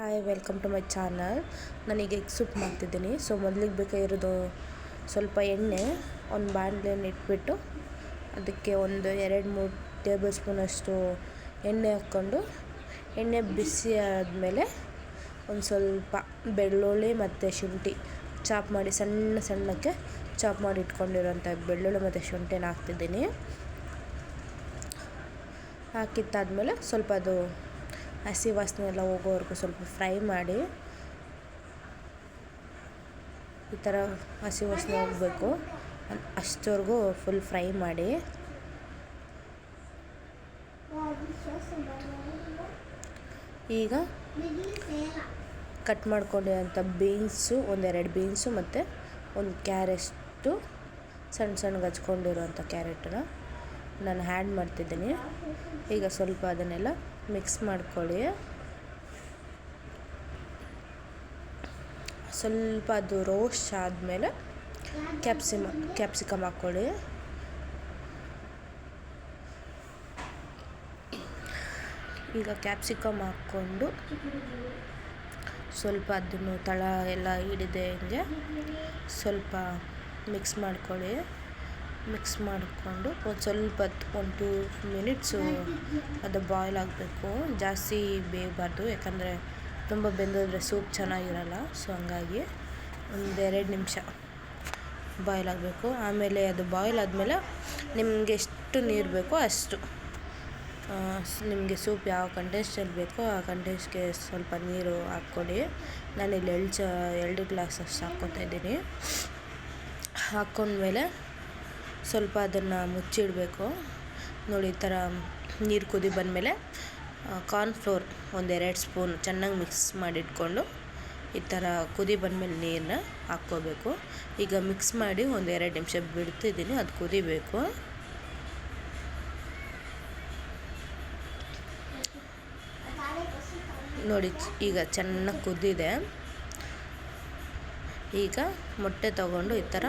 Hi, welcome to my channel. ನಾನೀಗ egg soup ಮಾಡ್ತಿದ್ದೀನಿ. So ಮೊದಲಿಗೆ ಬೇಕಾಗಿರೋದು ಸ್ವಲ್ಪ ಎಣ್ಣೆ, ಒಂದು ಬಾಣಲೆಯನ್ನು ಇಟ್ಬಿಟ್ಟು ಅದಕ್ಕೆ ಒಂದು 2-3 ಟೇಬಲ್ ಸ್ಪೂನಷ್ಟು ಎಣ್ಣೆ ಹಾಕ್ಕೊಂಡು, ಎಣ್ಣೆ ಬಿಸಿ ಆದಮೇಲೆ ಒಂದು ಸ್ವಲ್ಪ ಬೆಳ್ಳುಳ್ಳಿ ಮತ್ತು ಶುಂಠಿ ಚಾಪ್ ಮಾಡಿ ಸಣ್ಣಕ್ಕೆ ಚಾಪ್ ಮಾಡಿ ಇಟ್ಕೊಂಡಿರೋಂಥ ಬೆಳ್ಳುಳ್ಳಿ ಮತ್ತು ಶುಂಠಿನ ಹಾಕ್ತಿದ್ದೀನಿ. ಹಾಕಿತ್ತಾದಮೇಲೆ ಸ್ವಲ್ಪ ಅದು ಹಸಿ ವಾಸನೆ ಎಲ್ಲ ಹೋಗೋವರೆಗೂ ಸ್ವಲ್ಪ ಫ್ರೈ ಮಾಡಿ, ಈ ಥರ ಹಸಿ ವಾಸನೆ ಹೋಗಬೇಕು ಅಷ್ಟವರೆಗೂ ಫುಲ್ ಫ್ರೈ ಮಾಡಿ. ಈಗ ಕಟ್ ಮಾಡ್ಕೊಂಡಿರೋಂಥ ಬೀನ್ಸು, 1-2 ಬೀನ್ಸು ಮತ್ತು ಒಂದು ಕ್ಯಾರೆಟು ಸಣ್ಣಗೆ ಹಚ್ಕೊಂಡಿರೋಂಥ ಕ್ಯಾರೆಟನ್ನ ನಾನು ಆ್ಯಡ್ ಮಾಡ್ತಿದ್ದೀನಿ. ಈಗ ಸ್ವಲ್ಪ ಅದನ್ನೆಲ್ಲ ಮಿಕ್ಸ್ ಮಾಡ್ಕೊಳ್ಳಿ. ಸ್ವಲ್ಪ ಅದು ರೋಸ್ಟ್ ಆದಮೇಲೆ ಕ್ಯಾಪ್ಸಿಕಮ್ ಹಾಕ್ಕೊಳ್ಳಿ. ಈಗ ಕ್ಯಾಪ್ಸಿಕಮ್ ಹಾಕ್ಕೊಂಡು ಸ್ವಲ್ಪ ಅದನ್ನು ತಳ ಎಲ್ಲ ಹಿಡಿದೆ ಹಂಗೆ ಸ್ವಲ್ಪ ಮಿಕ್ಸ್ ಮಾಡ್ಕೊಳ್ಳಿ. ಮಿಕ್ಸ್ ಮಾಡಿಕೊಂಡು ಒಂದು ಸ್ವಲ್ಪ 1-2 ಮಿನಿಟ್ಸು ಅದು ಬಾಯ್ಲ್ ಆಗಬೇಕು. ಜಾಸ್ತಿ ಬೇಯಬಾರ್ದು, ಯಾಕಂದರೆ ತುಂಬ ಬೆಂದೋದ್ರೆ ಸೂಪ್ ಚೆನ್ನಾಗಿರಲ್ಲ. ಸೊ ಹಂಗಾಗಿ 1-2 ನಿಮಿಷ ಬಾಯ್ಲ್ ಆಗಬೇಕು. ಆಮೇಲೆ ಅದು ಬಾಯ್ಲ್ ಆದಮೇಲೆ ನಿಮಗೆ ಎಷ್ಟು ನೀರು ಬೇಕೋ ಅಷ್ಟು, ನಿಮಗೆ ಸೂಪ್ ಯಾವ ಕಂಟೆಸ್ಟಲ್ಲಿ ಬೇಕೋ ಆ ಕಂಟೆಸ್ಟ್ಗೆ ಸ್ವಲ್ಪ ನೀರು ಹಾಕ್ಕೊಳ್ಳಿ. ನಾನಿಲ್ಲಿ 2 ಗ್ಲಾಸ್ ಅಷ್ಟು ಹಾಕ್ಕೊತಾ ಇದ್ದೀನಿ. ಹಾಕ್ಕೊಂಡ್ಮೇಲೆ ಸ್ವಲ್ಪ ಅದನ್ನು ಮುಚ್ಚಿಡಬೇಕು. ನೋಡಿ, ಈ ಥರ ನೀರು ಕುದಿ ಬಂದಮೇಲೆ ಕಾರ್ನ್ಫ್ಲೋರ್ 1-2 ಸ್ಪೂನ್ ಚೆನ್ನಾಗಿ ಮಿಕ್ಸ್ ಮಾಡಿಟ್ಕೊಂಡು ಈ ಥರ ಕುದಿ ಬಂದಮೇಲೆ ನೀರನ್ನ ಹಾಕ್ಕೋಬೇಕು. ಈಗ ಮಿಕ್ಸ್ ಮಾಡಿ 1-2 ನಿಮಿಷ ಬಿಡ್ತಿದ್ದೀನಿ, ಅದು ಕುದಿಬೇಕು. ನೋಡಿ, ಈಗ ಚೆನ್ನಾಗಿ ಕುದ್ದಿದೆ. ಈಗ ಮೊಟ್ಟೆ ತಗೊಂಡು ಈ ಥರ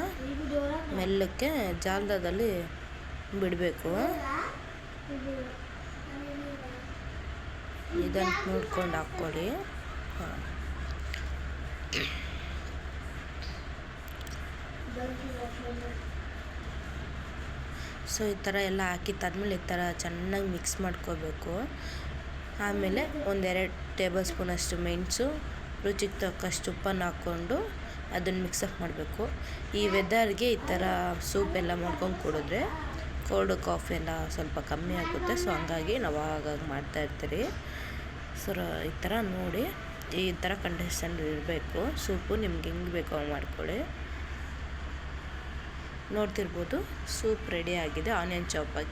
ಮೆಲ್ಲಕ್ಕೆ ಜಾಲದಲ್ಲಿ ಬಿಡಬೇಕು. ಇದನ್ನು ನೋಡ್ಕೊಂಡು ಹಾಕ್ಕೊಳ್ಳಿ. ಸೊ ಈ ಥರ ಎಲ್ಲ ಹಾಕಿದ್ದಾದ್ಮೇಲೆ ಈ ಥರ ಚೆನ್ನಾಗಿ ಮಿಕ್ಸ್ ಮಾಡ್ಕೋಬೇಕು. ಆಮೇಲೆ 1-2 ಟೇಬಲ್ ಸ್ಪೂನಷ್ಟು ಮೆಣಸು, ರುಚಿಗೆ ತಕ್ಕಷ್ಟು ಉಪ್ಪನ್ನು ಹಾಕ್ಕೊಂಡು ಅದನ್ನು ಮಿಕ್ಸಪ್ ಮಾಡಬೇಕು. ಈ ವೆದರ್ಗೆ ಈ ಥರ ಸೂಪ್ ಎಲ್ಲ ಮಾಡ್ಕೊಂಡು ಕುಡಿದ್ರೆ ಕೋಲ್ಡ್ ಕಾಫಿ ಎಲ್ಲ ಸ್ವಲ್ಪ ಕಮ್ಮಿ ಆಗುತ್ತೆ. ಸೊ ಹಂಗಾಗಿ ನಾವು ಆಗಾಗ ಮಾಡ್ತಾಯಿರ್ತೀರಿ. ಸೊ ಈ ಥರ ನೋಡಿ, ಈ ಥರ ಕಂಡೀಷನ್ ಇರಬೇಕು ಸೂಪು. ನಿಮ್ಗೆ ಹೆಂಗೆ ಬೇಕೋ ಮಾಡ್ಕೊಳ್ಳಿ. ನೋಡ್ತಿರ್ಬೋದು, ಸೂಪ್ ರೆಡಿ ಆಗಿದೆ. ಆನಿಯನ್ ಚಾಪ್ ಆಗಿ